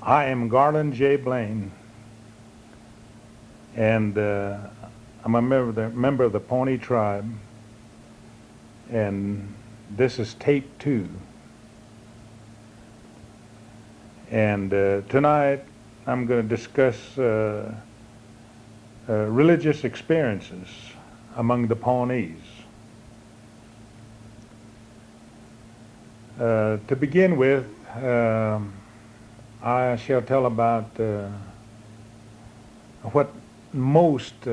I am Garland Blaine, and I'm a member of the Pawnee tribe, and this is tape 2. And tonight I'm going to discuss religious experiences among the Pawnees. To begin with, I shall tell about what most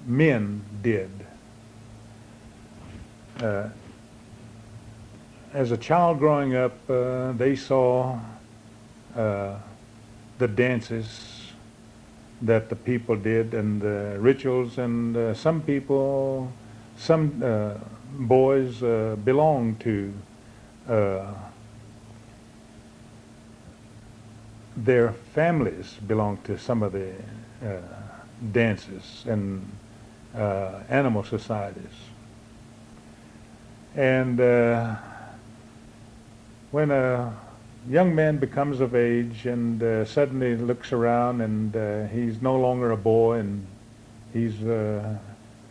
men did. As a child growing up, they saw the dances that the people did and the rituals, and some boys belonged to their families belonged to some of the dances and animal societies. And when a young man becomes of age and suddenly looks around and he's no longer a boy, and he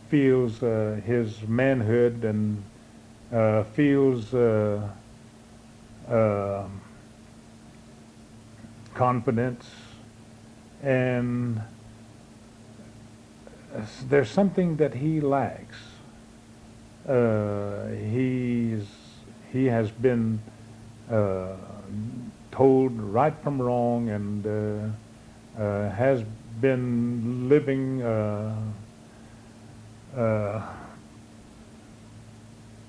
feels his manhood and feels confidence, and there's something that he lacks. He has been told right from wrong, and has been living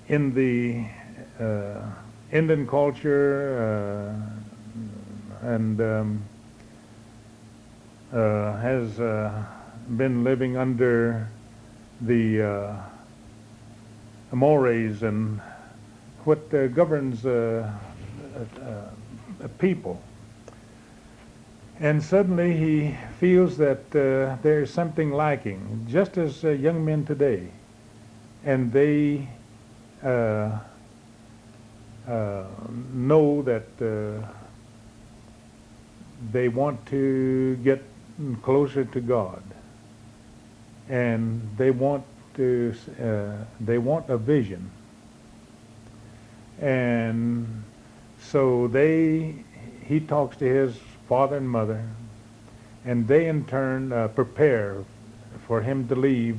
in the Indian culture, and has been living under the mores and what governs people. And suddenly he feels that there's something lacking, just as young men today. And they know that they want to get closer to God, and they want a vision. And so he talks to his father and mother, and they in turn prepare for him to leave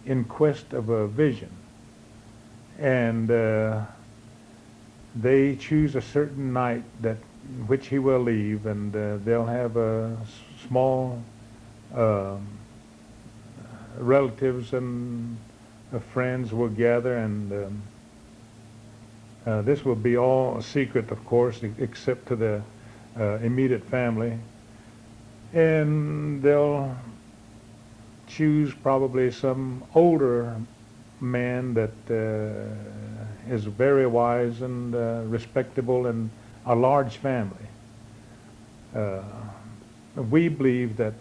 in quest of a vision. And they choose a certain night which he will leave, and they'll have a small relatives and friends will gather, and this will be all a secret, of course, except to the immediate family. And they'll choose probably some older man that is very wise and respectable, and a large family. We believe that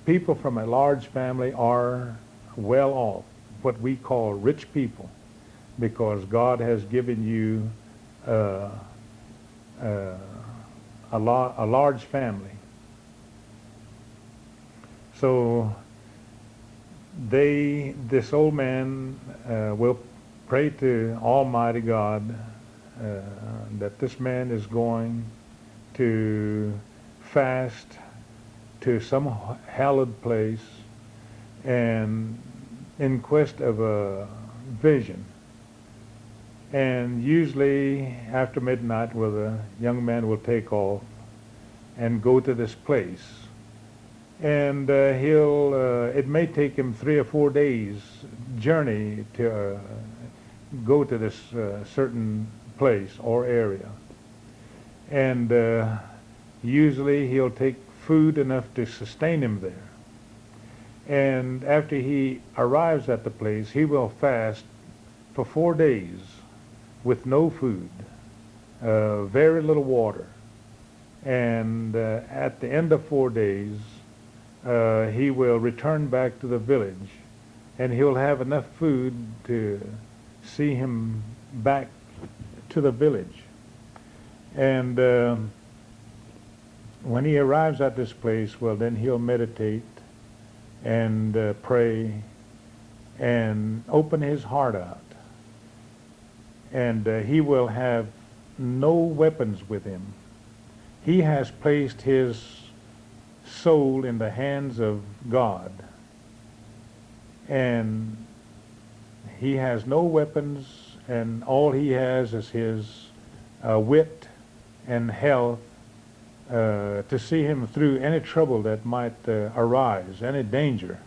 people from a large family are well off, what we call rich people, because God has given you a large family. So this old man will pray to Almighty God that this man is going to fast to some hallowed place and in quest of a vision. And usually after midnight, the young man will take off and go to this place. And it may take him 3 or 4 days journey to go to this certain place or area. And usually he'll take food enough to sustain him there. And after he arrives at the place, he will fast for 4 days with no food, very little water. And at the end of 4 days, he will return back to the village, and he'll have enough food to see him back to the village. And when he arrives at this place, well, then he'll meditate and pray and open his heart out. And he will have no weapons with him. He has placed his soul in the hands of God. And he has no weapons, and all he has is his wit and health to see him through any trouble that might arise, any danger.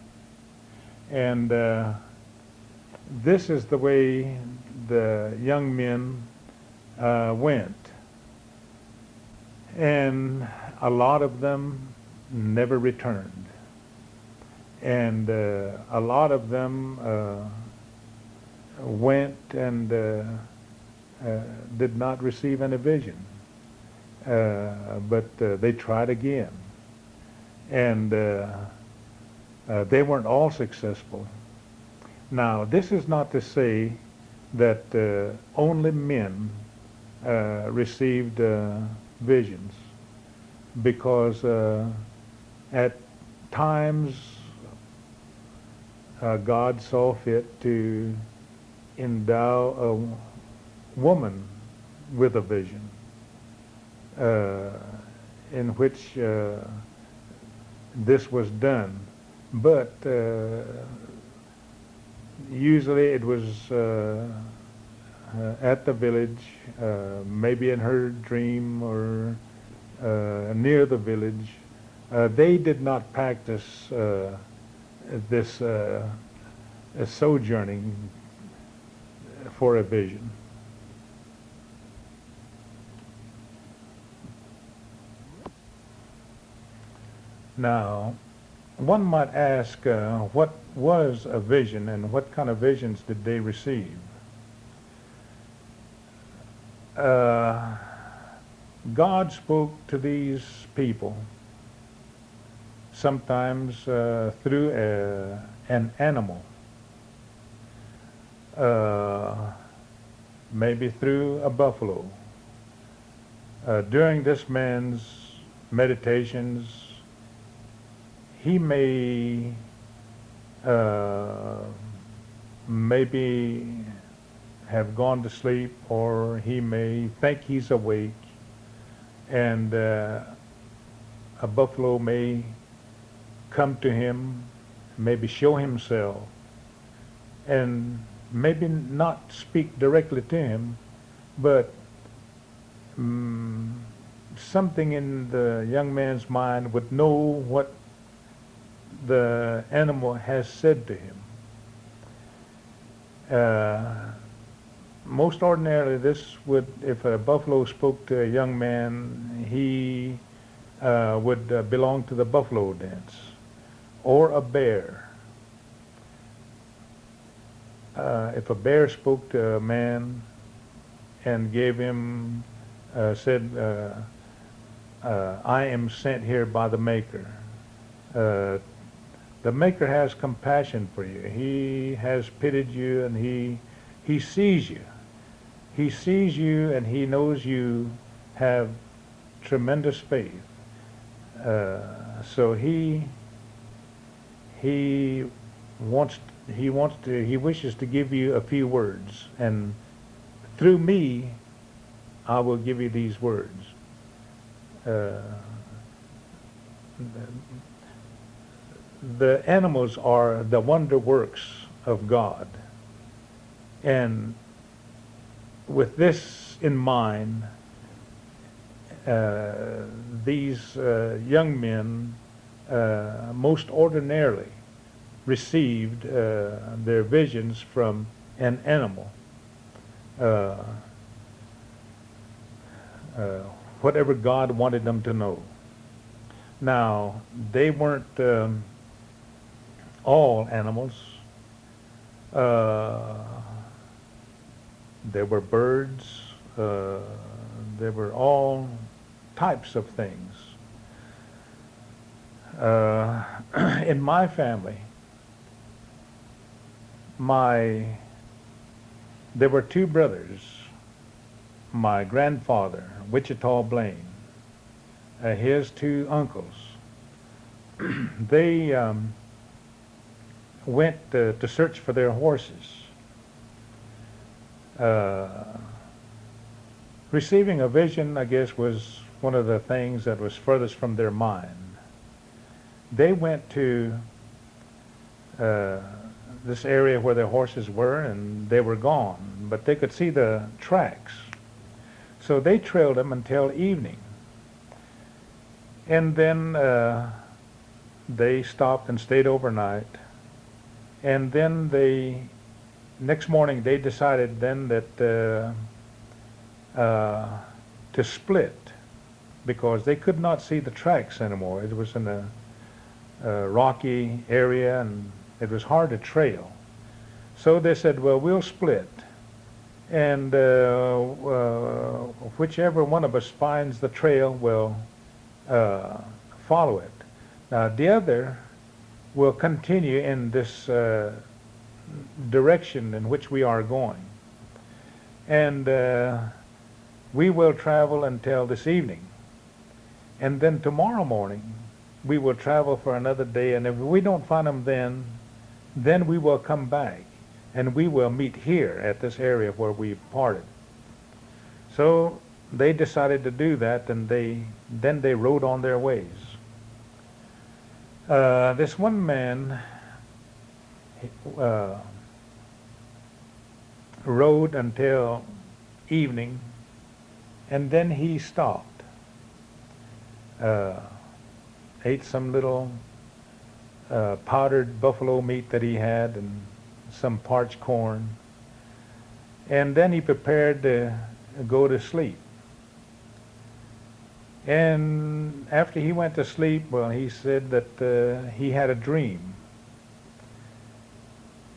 And this is the way the young men went. And a lot of them never returned. And a lot of them went and did not receive any vision. But they tried again. And they weren't all successful. Now, this is not to say that only men received visions, because at times God saw fit to endow a woman with a vision, in which this was done. But usually it was at the village, maybe in her dream or near the village. They did not practice this sojourning for a vision. Now, one might ask, what was a vision and what kind of visions did they receive? God spoke to these people sometimes through an animal, maybe through a buffalo. During this man's meditations, he may maybe have gone to sleep, or he may think he's awake, and a buffalo may come to him, maybe show himself, and maybe not speak directly to him, but something in the young man's mind would know what the animal has said to him. Most ordinarily, this would, if a buffalo spoke to a young man, he would belong to the buffalo dance, or a bear. If a bear spoke to a man and gave him, said, I am sent here by the Maker. The Maker has compassion for you. He has pitied you, and he sees you. He sees you, and he knows you have tremendous faith. So he wishes to give you a few words, and through me, I will give you these words. The animals are the wonder works of God. And with this in mind, these young men most ordinarily received their visions from an animal. Whatever God wanted them to know. Now, they weren't all animals. There were birds. There were all types of things. In my family, there were two brothers. My grandfather, Wichita Blaine, his two uncles. They went to search for their horses. Uh, Receiving a vision, I guess, was one of the things that was furthest from their mind. They went to this area where their horses were, and they were gone, but they could see the tracks. So they trailed them until evening. And then they stopped and stayed overnight. And then next morning they decided then that to split, because they could not see the tracks anymore. It was in a rocky area and it was hard to trail. So they said, well, we'll split, and whichever one of us finds the trail will follow it. Now the other will continue in this direction in which we are going, and we will travel until this evening, and then tomorrow morning we will travel for another day, and if we don't find them then we will come back and we will meet here at this area where we parted. So they decided to do that, and then they rode on their ways. This one man rode until evening, and then he stopped, ate some little powdered buffalo meat that he had and some parched corn, and then he prepared to go to sleep. And after he went to sleep, well, he said that he had a dream.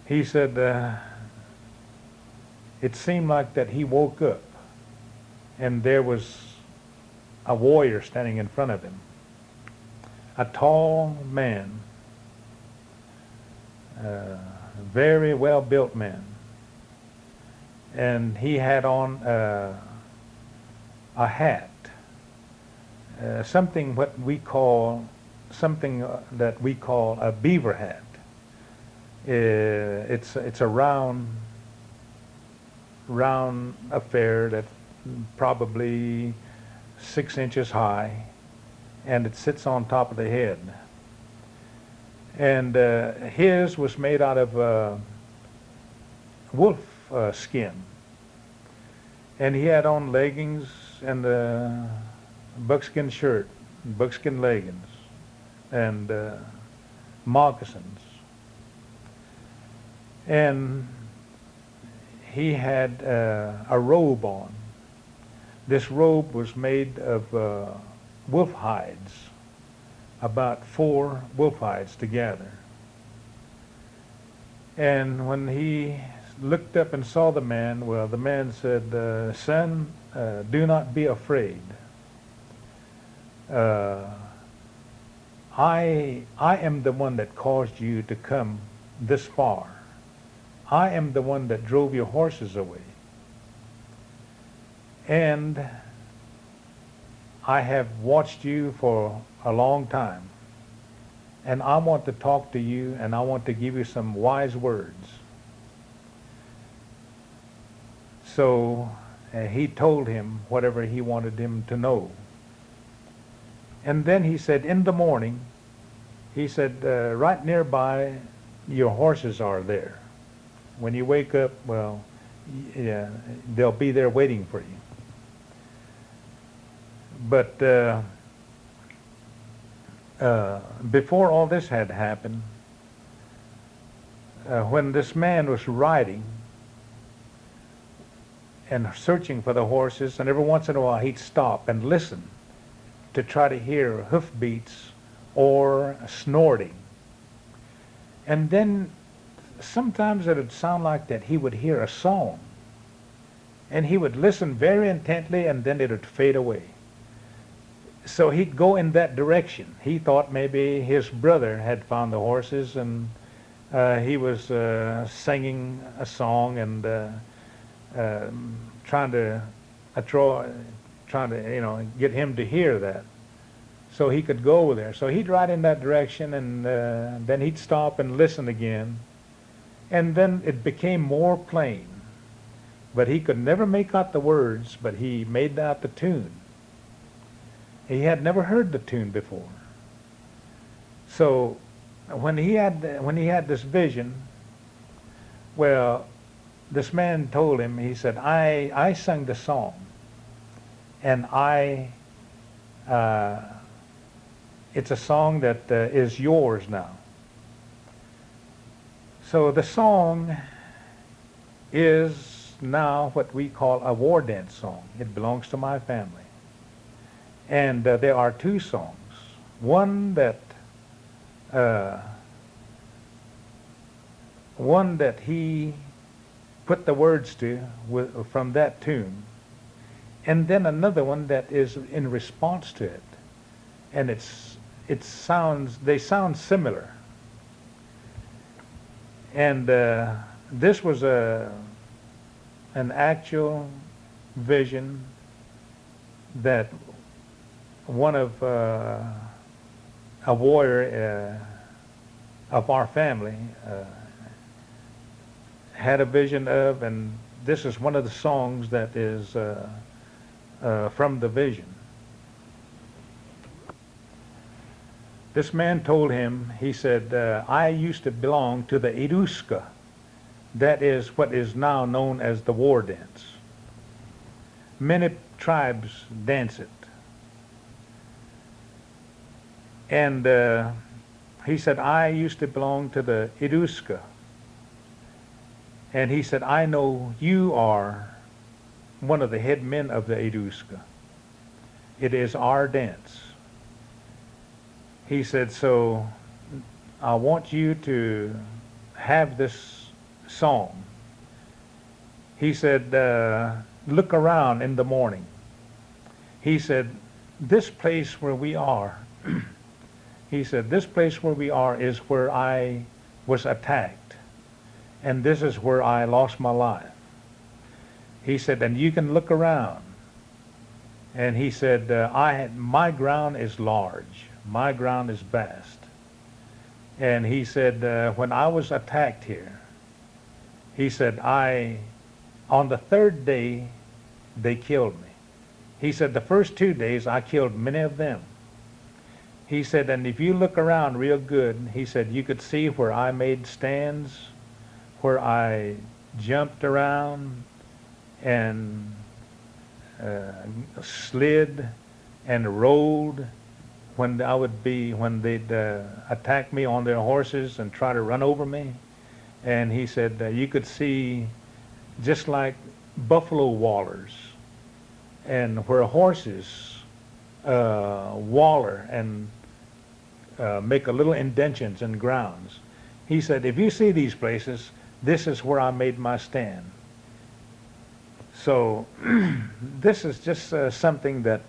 He said it seemed like that he woke up and there was a warrior standing in front of him, a tall man, very well-built man, and he had on a hat, something that we call a beaver hat. It's a round affair that's probably 6 inches high, and it sits on top of the head. And his was made out of wolf skin, and he had on leggings and a buckskin shirt, buckskin leggings, and moccasins. And he had a robe on. This robe was made of wolf hides, about 4 wolf hides together. And when he looked up and saw the man, well, the man said, son, do not be afraid. I am the one that caused you to come this far. I am the one that drove your horses away. And I have watched you for a long time. And I want to talk to you, and I want to give you some wise words. So he told him whatever he wanted him to know. And then he said, in the morning, he said, right nearby, your horses are there. When you wake up, well, yeah, they'll be there waiting for you. But before all this had happened, when this man was riding and searching for the horses, and every once in a while he'd stop and listen to try to hear hoofbeats or snorting. And then sometimes it would sound like that he would hear a song, and he would listen very intently, and then it would fade away. So he'd go in that direction. He thought maybe his brother had found the horses, and he was singing a song and trying to get him to hear that. so he could go there. So he'd ride in that direction, and then he'd stop and listen again. And then it became more plain. But he could never make out the words, but he made out the tune. He had never heard the tune before. So when he had this vision, well, this man told him, he said, I sung the song, and it's a song that is yours now. So the song is now what we call a war dance song. It belongs to my family. And there are two songs. One that he put the words to from that tune, and then another one that is in response to it, and they sound similar. And this was an actual vision that one of a warrior of our family had a vision of, and this is one of the songs that is from the vision. This man told him, he said, I used to belong to the Eruska. That is what is now known as the war dance. Many tribes dance it. And he said, I used to belong to the Eruska. And he said, I know you are one of the head men of the Eruska. It is our dance. He said, so I want you to have this song. He said, look around in the morning. He said, this place where we are, he said, this place where we are is where I was attacked. And this is where I lost my life. He said, and you can look around. And he said, my ground is large. My ground is vast. And he said, when I was attacked here, he said, on the third day, they killed me. He said, the first 2 days, I killed many of them. He said, and if you look around real good, he said, you could see where I made stands, where I jumped around and slid and rolled when they'd attack me on their horses and try to run over me. And he said, you could see just like buffalo wallers, and where horses waller and make a little indentions in grounds. He said, if you see these places, this is where I made my stand. So this is just something that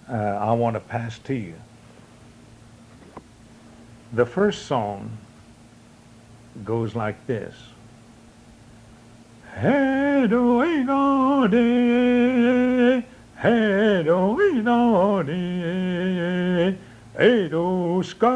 I want to pass to you. The first song goes like this. Hedo-e-no-de, hedo-e-no-de, edo-ska,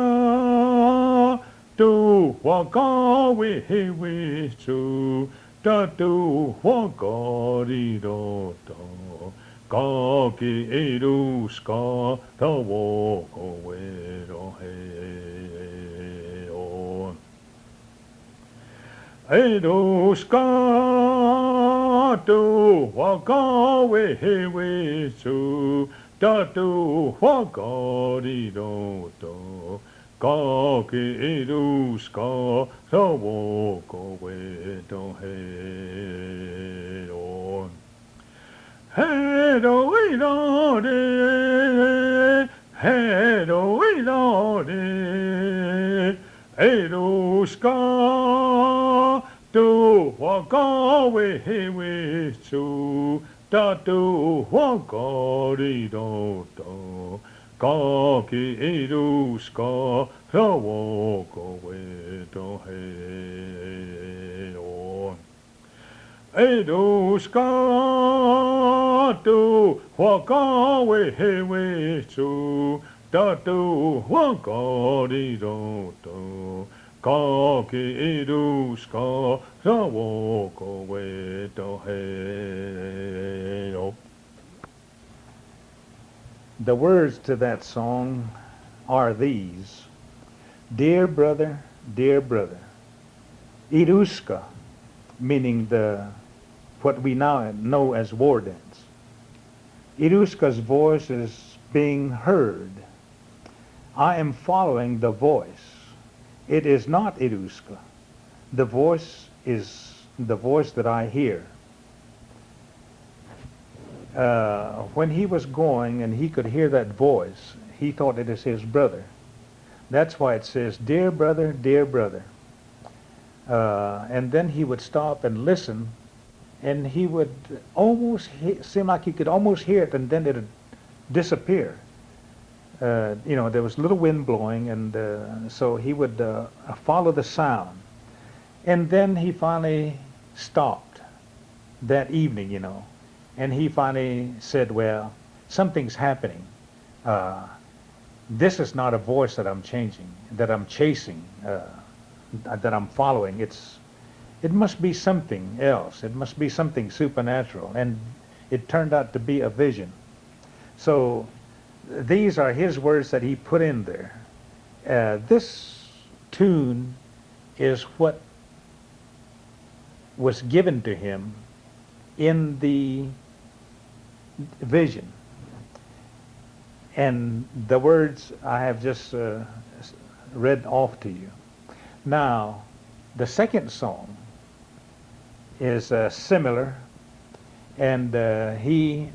do-wa-ga-we-he-we-su, da-do-wa-ga-di-do-do, ga-ki-edo-ska, da-wo-go-we-do-he-o. Edo-ska, do-wa-ga-we-he-we-su, da-do-wa-ga-di-do-do, ga-ki-edo-ska, da-wo-go-we-do-he-o. Hedo-e-no-de, hedo-e-no-de, edo-ska, do-wa-ga-we-he-we-su, da-do-wa-ga-di-do-do, ga-ki-edo-ska, da-wo-go-we-do-he-o. Eduska tu waka we he we su da tu waka di do to ka ki eduska sa waka we to he o. The words to that song are these: dear brother, Iruska, meaning what we now know as war dance. Iruska's voice is being heard. I am following the voice. It is not Iruska. The voice is the voice that I hear. When he was going and he could hear that voice, he thought it is his brother. That's why it says, dear brother, and then he would stop and listen, and he would seem like he could almost hear it, and then it would disappear. There was a little wind blowing, and so he would follow the sound. And then he finally stopped that evening, and he finally said, well, something's happening. This is not a voice that I'm chasing, that I'm following. It must be something else. It must be something supernatural. And it turned out to be a vision. So these are his words that he put in there. This tune is what was given to him in the vision. And the words I have just read off to you. Now, the second song is similar, and he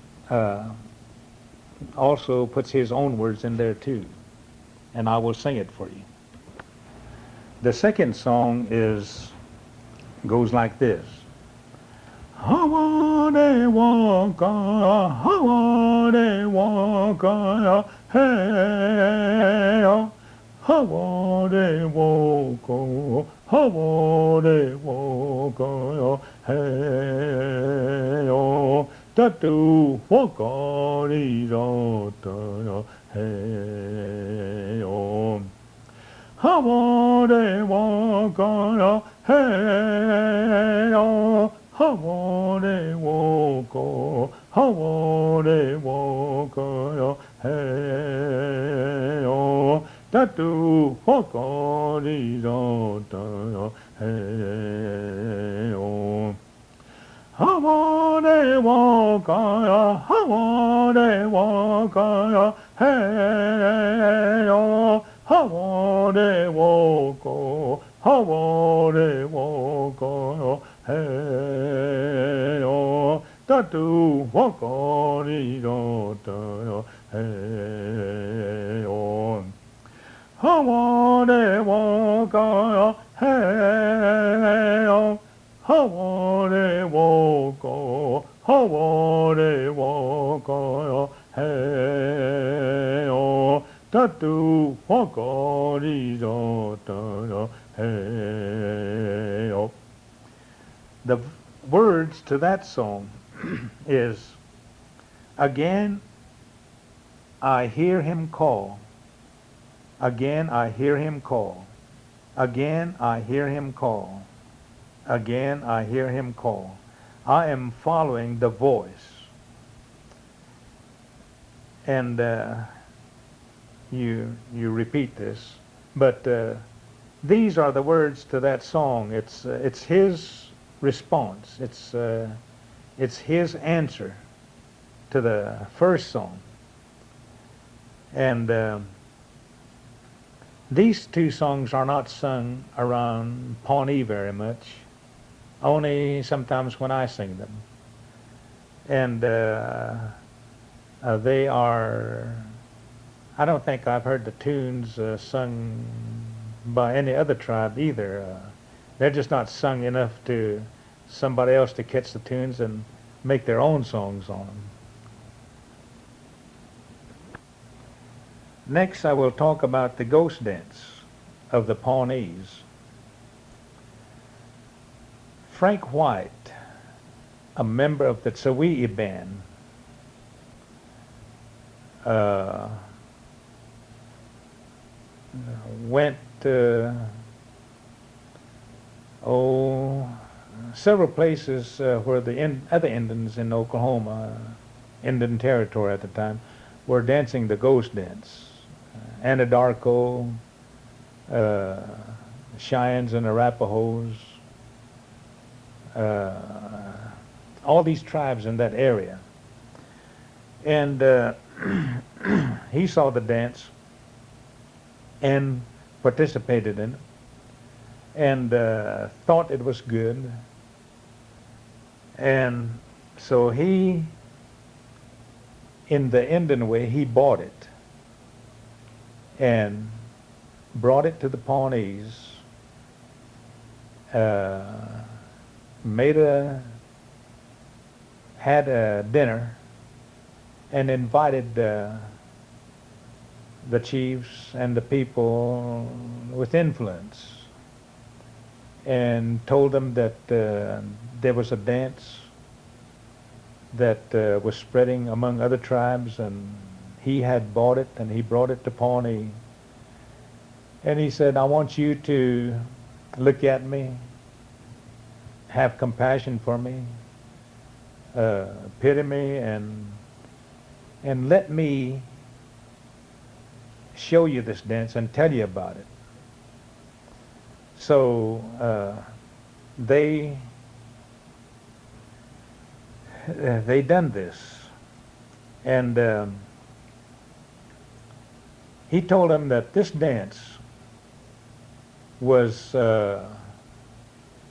also puts his own words in there too, and I will sing it for you. The second song goes like this. Hawade waka, hawade waka, hey, hawade waka, hawade waka, hey, tatu waka di da da, hey, hawade waka, hey, hawade waka, hawade waka, hey, tatu waka di da da, hey, hawade waka, hawade waka, hey, hawade waka, hawade waka, hey, tatu waka di da da, hey, hawade waka, hey, hawade waka, hawade waka, hey, tatu waka di da da, hey. The words to that song is, again I hear him call, again I hear him call, again I hear him call, again I hear him call. I am following the voice. And you repeat this, but these are the words to that song. It's his response. It's his answer to the first song. And these two songs are not sung around Pawnee very much, only sometimes when I sing them. And they are, I don't think I've heard the tunes sung by any other tribe either. They're just not sung enough to somebody else to catch the tunes and make their own songs on them. Next, I will talk about the ghost dance of the Pawnees. Frank White a member of the Tsawi'i band went several places where the other Indians in Oklahoma, Indian Territory at the time, were dancing the ghost dance. Anadarko, Cheyennes and Arapahoes, all these tribes in that area. And he saw the dance and participated in it and thought it was good. And so he, in the Indian way, he bought it and brought it to the Pawnees, had a dinner and invited the chiefs and the people with influence and told them that there was a dance that was spreading among other tribes, and he had bought it and he brought it to Pawnee. And he said, I want you to look at me, have compassion for me, pity me, and let me show you this dance and tell you about it. So they done this, and he told them that this dance was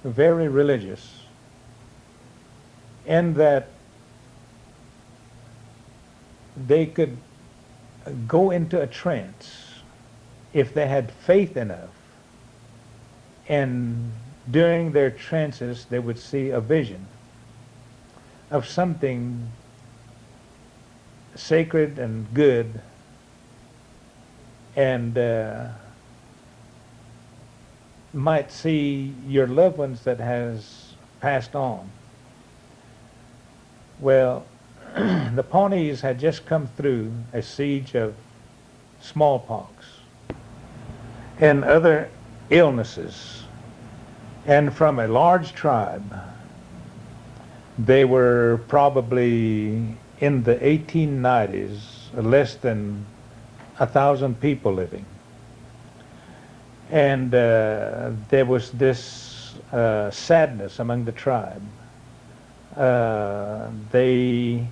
very religious, and that they could go into a trance if they had faith enough, and during their trances they would see a vision of something sacred and good, and might see your loved ones that has passed on. Well, the Pawnees had just come through a siege of smallpox and other illnesses, and from a large tribe, they were probably in the 1890s less than 1,000 people living. And there was this sadness among the tribe. They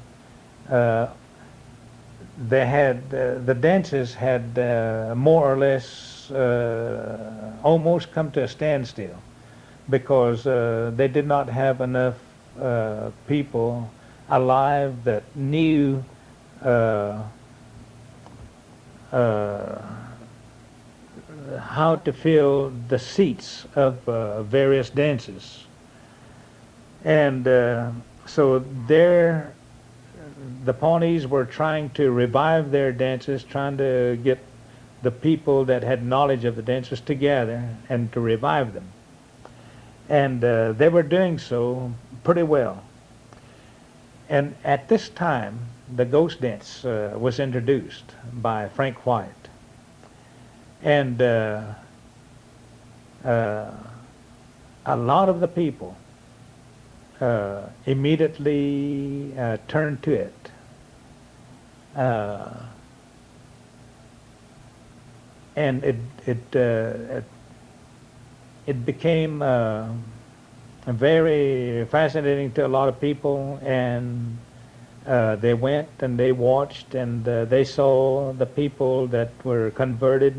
had the dances had more or less almost come to a standstill because they did not have enough people alive that knew how to fill the seats of various dances. And so the Pawnees were trying to revive their dances, trying to get the people that had knowledge of the dances together and to revive them. And they were doing so pretty well. And at this time, the ghost dance was introduced by Frank White. And a lot of the people immediately turned to it. And it became very fascinating to a lot of people, and they went and they watched, and they saw the people that were converted.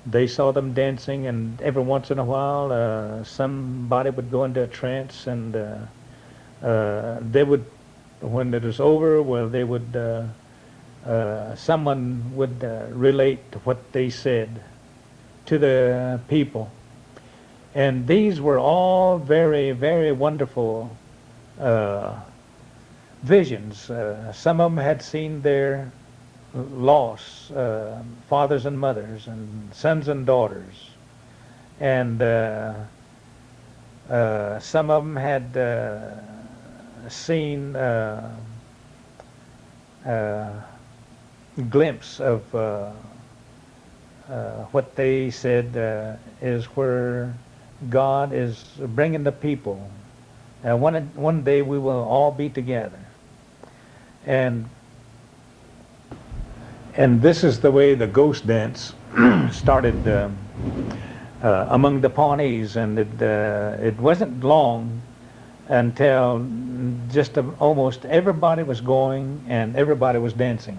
They saw them dancing, and every once in a while somebody would go into a trance, and they would, when it was over, well, they would someone would relate what they said to the people. And these were all very, very wonderful visions. Some of them had seen their loss, fathers and mothers, and sons and daughters. And some of them had seen glimpse of what they said is where God is bringing the people. One day we will all be together. And this is the way the ghost dance started among the Pawnees, and it wasn't long until just almost everybody was going and everybody was dancing.